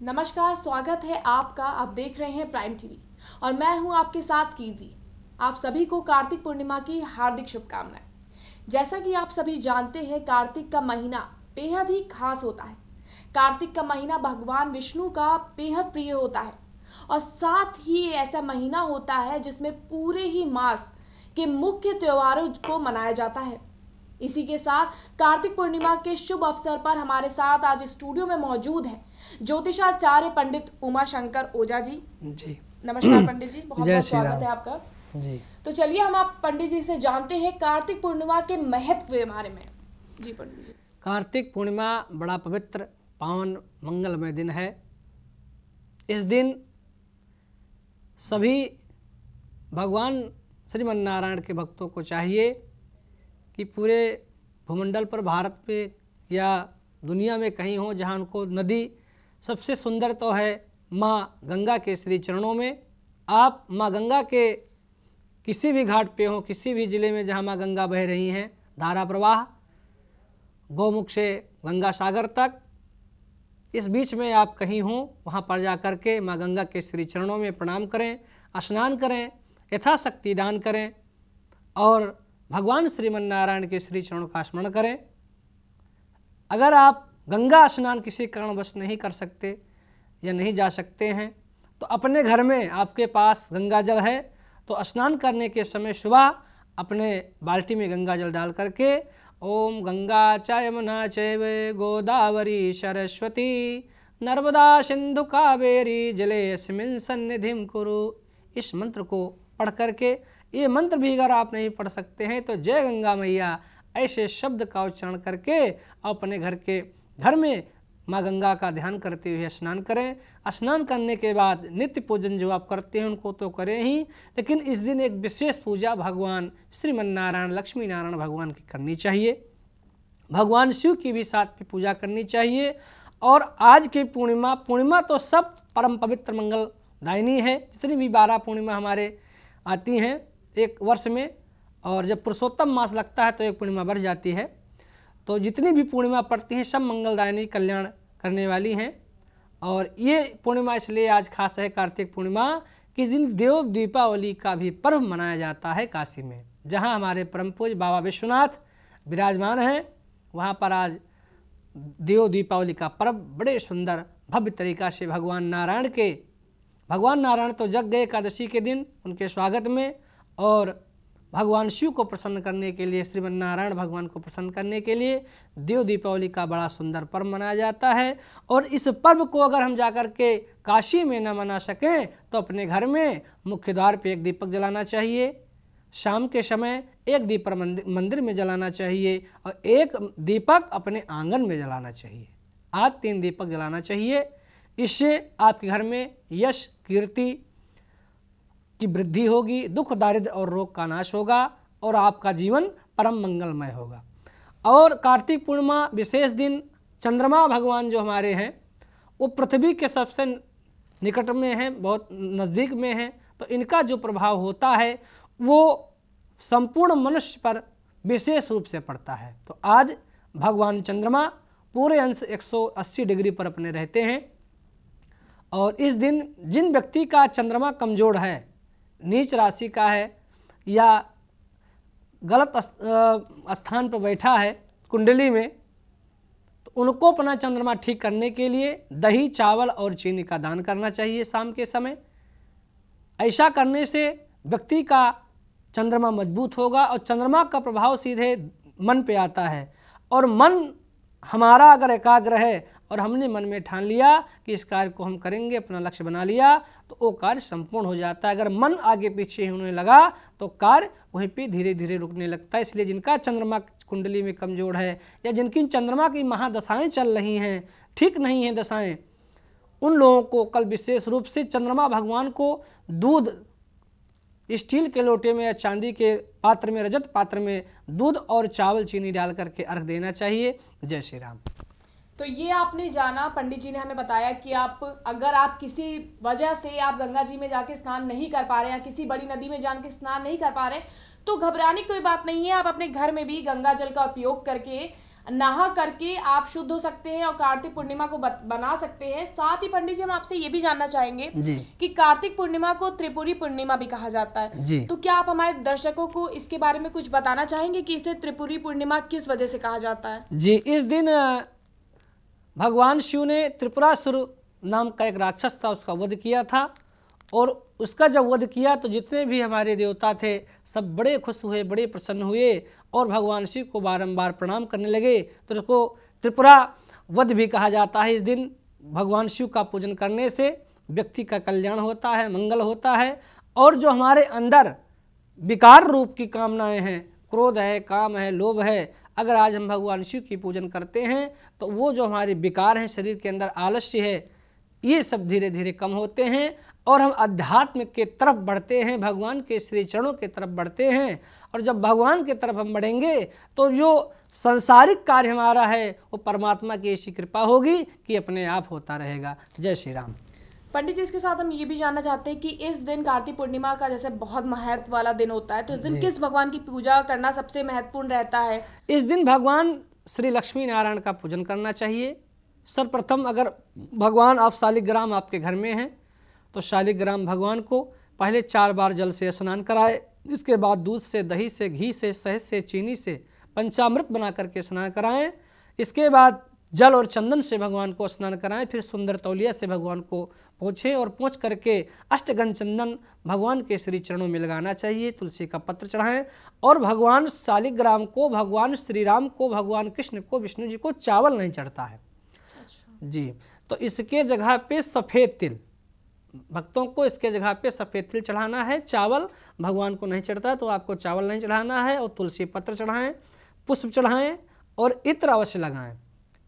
नमस्कार, स्वागत है आपका। आप देख रहे हैं प्राइम टीवी और मैं हूं आपके साथ कीर्ति। आप सभी को कार्तिक पूर्णिमा की हार्दिक शुभकामनाएं। जैसा कि आप सभी जानते हैं, कार्तिक का महीना बेहद ही खास होता है। कार्तिक का महीना भगवान विष्णु का बेहद प्रिय होता है और साथ ही ऐसा महीना होता है जिसमें पूरे ही मास के मुख्य त्योहारों को मनाया जाता है। इसी के साथ कार्तिक पूर्णिमा के शुभ अवसर पर हमारे साथ आज स्टूडियो में मौजूद है ज्योतिषाचार्य पंडित उमा शंकर ओझा जी। जी नमस्कार पंडित जी, बहुत जय बहुत श्री स्वागत राम। है आपका। जी तो चलिए हम आप पंडित जी से जानते हैं कार्तिक पूर्णिमा के महत्व के बारे में। जी पंडित जी। कार्तिक पूर्णिमा बड़ा पवित्र पावन मंगलमय दिन है। इस दिन सभी भगवान श्रीमन्नारायण के भक्तों को चाहिए कि पूरे भूमंडल पर, भारत में या दुनिया में कहीं हो जहाँ उनको नदी सबसे सुंदर तो है माँ गंगा के श्री चरणों में। आप माँ गंगा के किसी भी घाट पे हो, किसी भी ज़िले में जहाँ माँ गंगा बह रही हैं, धारा प्रवाह गौमुख से गंगा सागर तक, इस बीच में आप कहीं हों, वहाँ पर जा कर के माँ गंगा के श्री चरणों में प्रणाम करें, स्नान करें, यथाशक्ति दान करें और भगवान श्रीमन्नारायण के श्री चरणों का स्मरण करें। अगर आप गंगा स्नान किसी कारणवश नहीं कर सकते या नहीं जा सकते हैं तो अपने घर में आपके पास गंगा जल है तो स्नान करने के समय सुबह अपने बाल्टी में गंगा जल डाल करके ओम गंगा च यमुना चैव गोदावरी सरस्वती नर्मदा सिंधु कावेरी जलेऽस्मिन् सन्निधिं कुरु, इस मंत्र को पढ़ करके, ये मंत्र भी अगर आप नहीं पढ़ सकते हैं तो जय गंगा मैया ऐसे शब्द का उच्चारण करके अपने घर में माँ गंगा का ध्यान करते हुए स्नान करें। स्नान करने के बाद नित्य पूजन जो आप करते हैं उनको तो करें ही, लेकिन इस दिन एक विशेष पूजा भगवान श्रीमन्नारायण लक्ष्मी नारायण भगवान की करनी चाहिए। भगवान शिव की भी साथ में पूजा करनी चाहिए। और आज की पूर्णिमा तो सब परम पवित्र मंगलदायिनी है। जितनी भी 12 पूर्णिमा हमारे आती हैं एक वर्ष में, और जब पुरुषोत्तम मास लगता है तो एक पूर्णिमा बढ़ जाती है, तो जितनी भी पूर्णिमा पड़ती हैं सब मंगलदायिनी कल्याण करने वाली हैं। और ये पूर्णिमा इसलिए आज खास है कार्तिक पूर्णिमा कि इस दिन देव दीपावली का भी पर्व मनाया जाता है काशी में, जहाँ हमारे परम पूज्य बाबा विश्वनाथ विराजमान हैं। वहाँ पर आज देव दीपावली का पर्व बड़े सुंदर भव्य तरीका से भगवान नारायण तो जग एकादशी के दिन उनके स्वागत में और भगवान शिव को प्रसन्न करने के लिए, श्रीमन्नारायण भगवान को प्रसन्न करने के लिए देव दीपावली का बड़ा सुंदर पर्व मनाया जाता है। और इस पर्व को अगर हम जाकर के काशी में न मना सकें तो अपने घर में मुख्य द्वार पे एक दीपक जलाना चाहिए, शाम के समय एक दीपक मंदिर में जलाना चाहिए और एक दीपक अपने आंगन में जलाना चाहिए। आज 3 दीपक जलाना चाहिए। इससे आपके घर में यश कीर्ति की वृद्धि होगी, दुख दारिद्र्य और रोग का नाश होगा और आपका जीवन परम मंगलमय होगा। और कार्तिक पूर्णिमा विशेष दिन चंद्रमा भगवान जो हमारे हैं वो पृथ्वी के सबसे निकट में हैं, बहुत नज़दीक में हैं, तो इनका जो प्रभाव होता है वो संपूर्ण मनुष्य पर विशेष रूप से पड़ता है। तो आज भगवान चंद्रमा पूरे अंश 180 डिग्री पर अपने रहते हैं। और इस दिन जिन व्यक्ति का चंद्रमा कमजोर है, नीच राशि का है या गलत स्थान पर बैठा है कुंडली में, तो उनको अपना चंद्रमा ठीक करने के लिए दही, चावल और चीनी का दान करना चाहिए शाम के समय। ऐसा करने से व्यक्ति का चंद्रमा मजबूत होगा और चंद्रमा का प्रभाव सीधे मन पे आता है। और मन हमारा अगर एकाग्र है और हमने मन में ठान लिया कि इस कार्य को हम करेंगे, अपना लक्ष्य बना लिया, तो वो कार्य संपूर्ण हो जाता है। अगर मन आगे पीछे होने लगा तो कार्य वहीं पे धीरे धीरे रुकने लगता है। इसलिए जिनका चंद्रमा कुंडली में कमजोर है या जिनकी चंद्रमा की महादशाएं चल रही हैं, ठीक नहीं हैं दशाएं, उन लोगों को कल विशेष रूप से चंद्रमा भगवान को दूध, स्टील के लोटे में या चांदी के पात्र में, रजत पात्र में दूध और चावल चीनी डाल करके अर्घ देना चाहिए। जय श्री राम। तो ये आपने जाना, पंडित जी ने हमें बताया कि अगर आप किसी वजह से आप गंगा जी में जाके स्नान नहीं कर पा रहे हैं या किसी बड़ी नदी में जाके स्नान नहीं कर पा रहे तो घबराने की कोई बात नहीं है। आप अपने घर में भी गंगा जल का उपयोग करके नहा करके आप शुद्ध हो सकते हैं और कार्तिक पूर्णिमा को बना सकते हैं। साथ ही पंडित जी हम आपसे ये भी जानना चाहेंगे कि कार्तिक पूर्णिमा को त्रिपुरी पूर्णिमा भी कहा जाता है जी। तो क्या आप हमारे दर्शकों को इसके बारे में कुछ बताना चाहेंगे कि इसे त्रिपुरी पूर्णिमा किस वजह से कहा जाता है? जी, इस दिन भगवान शिव ने त्रिपुरासुर नाम का एक राक्षस था, उसका वध किया था। और उसका जब वध किया तो जितने भी हमारे देवता थे सब बड़े खुश हुए, बड़े प्रसन्न हुए और भगवान शिव को बारंबार प्रणाम करने लगे। तो उसको त्रिपुरा वध भी कहा जाता है। इस दिन भगवान शिव का पूजन करने से व्यक्ति का कल्याण होता है, मंगल होता है। और जो हमारे अंदर विकार रूप की कामनाएं हैं, क्रोध है, काम है, लोभ है, अगर आज हम भगवान शिव की पूजन करते हैं तो वो जो हमारे विकार हैं, शरीर के अंदर आलस्य है, ये सब धीरे धीरे कम होते हैं और हम अध्यात्म के तरफ बढ़ते हैं, भगवान के श्री चरणों के तरफ बढ़ते हैं। और जब भगवान के तरफ हम बढ़ेंगे तो जो सांसारिक कार्य हमारा है वो परमात्मा की ऐसी कृपा होगी कि अपने आप होता रहेगा। जय श्री राम। पंडित जी, इसके साथ हम ये भी जानना चाहते हैं कि इस दिन कार्तिक पूर्णिमा का जैसे बहुत महत्व वाला दिन होता है, तो इस दिन किस भगवान की पूजा करना सबसे महत्वपूर्ण रहता है? इस दिन भगवान श्री लक्ष्मी नारायण का पूजन करना चाहिए। सर्वप्रथम अगर भगवान आप शालिग्राम आपके घर में हैं तो शालिग्राम भगवान को पहले 4 बार जल से स्नान कराए। इसके बाद दूध से, दही से, घी से, शहद से, चीनी से पंचामृत बना करके स्नान कराएं। इसके बाद जल और चंदन से भगवान को स्नान कराएं। फिर सुंदर तौलिया से भगवान को पोंछें और पोंछ करके अष्टगंध चंदन भगवान के श्री चरणों में लगाना चाहिए। तुलसी का पत्र चढ़ाएं और भगवान शालिग्राम को, भगवान श्री राम को, भगवान कृष्ण को, विष्णु जी को चावल नहीं चढ़ता है जी। तो इसके जगह पे सफ़ेद तिल, भक्तों को इसके जगह पे सफ़ेद तिल चढ़ाना है। चावल भगवान को नहीं चढ़ता तो आपको चावल नहीं चढ़ाना है। और तुलसी पत्र चढ़ाएं, पुष्प चढ़ाएं और इत्र अवश्य लगाएं।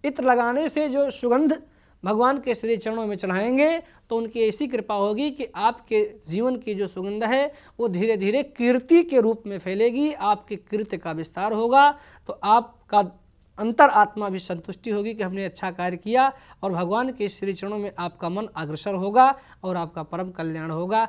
इत्र लगाने से जो सुगंध भगवान के श्री चरणों में चढ़ाएंगे तो उनकी ऐसी कृपा होगी कि आपके जीवन की जो सुगंध है वो धीरे धीरे कीर्ति के रूप में फैलेगी। आपके कीर्ति का विस्तार होगा तो आपका अंतर आत्मा भी संतुष्टि होगी कि हमने अच्छा कार्य किया और भगवान के श्री चरणों में आपका मन अग्रसर होगा और आपका परम कल्याण होगा।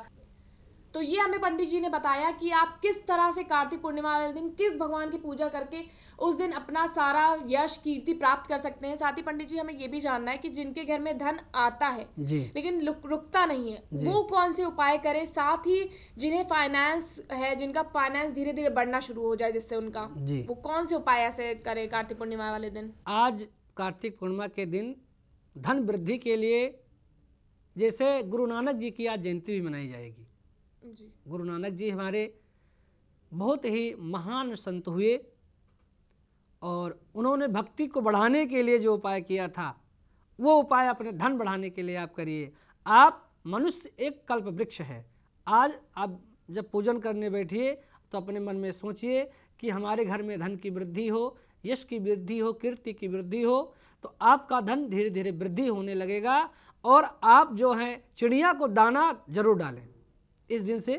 तो ये हमें पंडित जी ने बताया कि आप किस तरह से कार्तिक पूर्णिमा वाले दिन किस भगवान की पूजा करके उस दिन अपना सारा यश कीर्ति प्राप्त कर सकते हैं। साथ ही पंडित जी हमें ये भी जानना है कि जिनके घर में धन आता है लेकिन रुकता नहीं है, वो कौन से उपाय करें। साथ ही जिन्हें फाइनेंस है, जिनका फाइनेंस धीरे धीरे बढ़ना शुरू हो जाए जिससे उनका, वो कौन से उपाय ऐसे करे कार्तिक पूर्णिमा वाले दिन? आज कार्तिक पूर्णिमा के दिन धन वृद्धि के लिए जैसे गुरु नानक जी की आज जयंती भी मनाई जाएगी जी। गुरु नानक जी हमारे बहुत ही महान संत हुए और उन्होंने भक्ति को बढ़ाने के लिए जो उपाय किया था वो उपाय अपने धन बढ़ाने के लिए आप करिए। आप मनुष्य एक कल्प वृक्ष है। आज आप जब पूजन करने बैठिए तो अपने मन में सोचिए कि हमारे घर में धन की वृद्धि हो, यश की वृद्धि हो, कीर्ति की वृद्धि हो, तो आपका धन धीरे धीरे वृद्धि होने लगेगा। और आप जो हैं चिड़िया को दाना जरूर डालें। इस दिन से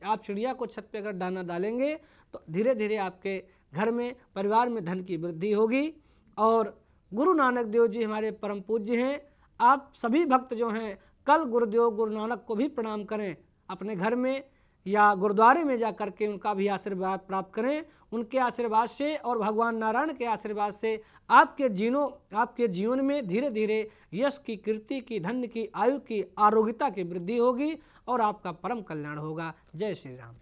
आप चिड़िया को छत पे अगर दाना डालेंगे तो धीरे धीरे आपके घर में, परिवार में धन की वृद्धि होगी। और गुरु नानक देव जी हमारे परम पूज्य हैं। आप सभी भक्त जो हैं कल गुरुदेव गुरु नानक को भी प्रणाम करें, अपने घर में या गुरुद्वारे में जा कर के उनका भी आशीर्वाद प्राप्त करें। उनके आशीर्वाद से और भगवान नारायण के आशीर्वाद से आपके जीवन में धीरे धीरे यश की, कीर्ति की, धन की, आयु की, आरोग्यता की वृद्धि होगी और आपका परम कल्याण होगा। जय श्री राम।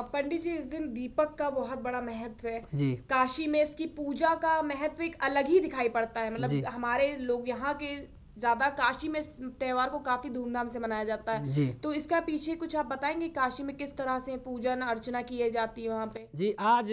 पंडित जी, इस दिन दीपक का बहुत बड़ा महत्व है जी। काशी में इसकी पूजा का महत्व एक अलग ही दिखाई पड़ता है। मतलब हमारे लोग यहाँ के ज्यादा, काशी में त्योहार को काफी धूमधाम से मनाया जाता है जी। तो इसका पीछे कुछ आप बताएंगे, काशी में किस तरह से पूजन अर्चना की जाती है वहाँ पे? जी, आज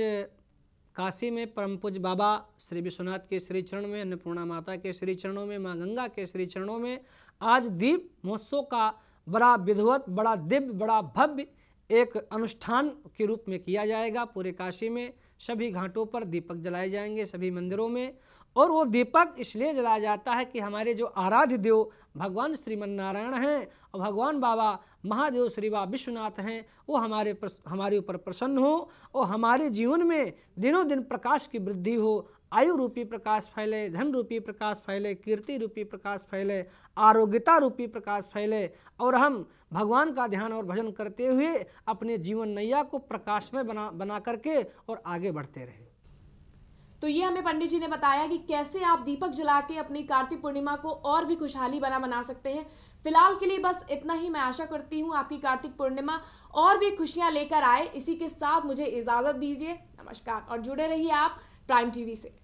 काशी में परम पूज्य बाबा श्री विश्वनाथ के श्री चरण में, अन्नपूर्णा माता के श्री चरणों में, माँ गंगा के श्री चरणों में आज दीप महोत्सव का बड़ा विधिवत, बड़ा दिव्य, बड़ा भव्य एक अनुष्ठान के रूप में किया जाएगा। पूरे काशी में सभी घाटों पर दीपक जलाए जाएंगे, सभी मंदिरों में। और वो दीपक इसलिए जलाया जाता है कि हमारे जो आराध्य देव भगवान श्रीमन्नारायण हैं और भगवान बाबा महादेव श्री बाबा विश्वनाथ हैं, वो हमारे ऊपर प्रसन्न हो और हमारे जीवन में दिनों दिन प्रकाश की वृद्धि हो, आयु रूपी प्रकाश फैले, धन रूपी प्रकाश फैले, कीर्ति रूपी प्रकाश फैले, आरोग्यता रूपी प्रकाश फैले और हम भगवान का ध्यान और भजन करते हुए अपने जीवन नैया को प्रकाशमय बना करके और आगे बढ़ते रहें। तो ये हमें पंडित जी ने बताया कि कैसे आप दीपक जला के अपनी कार्तिक पूर्णिमा को और भी खुशहाली बना सकते हैं। फिलहाल के लिए बस इतना ही। मैं आशा करती हूँ आपकी कार्तिक पूर्णिमा और भी खुशियां लेकर आए। इसी के साथ मुझे इजाजत दीजिए। नमस्कार और जुड़े रहिए आप प्राइम टीवी से।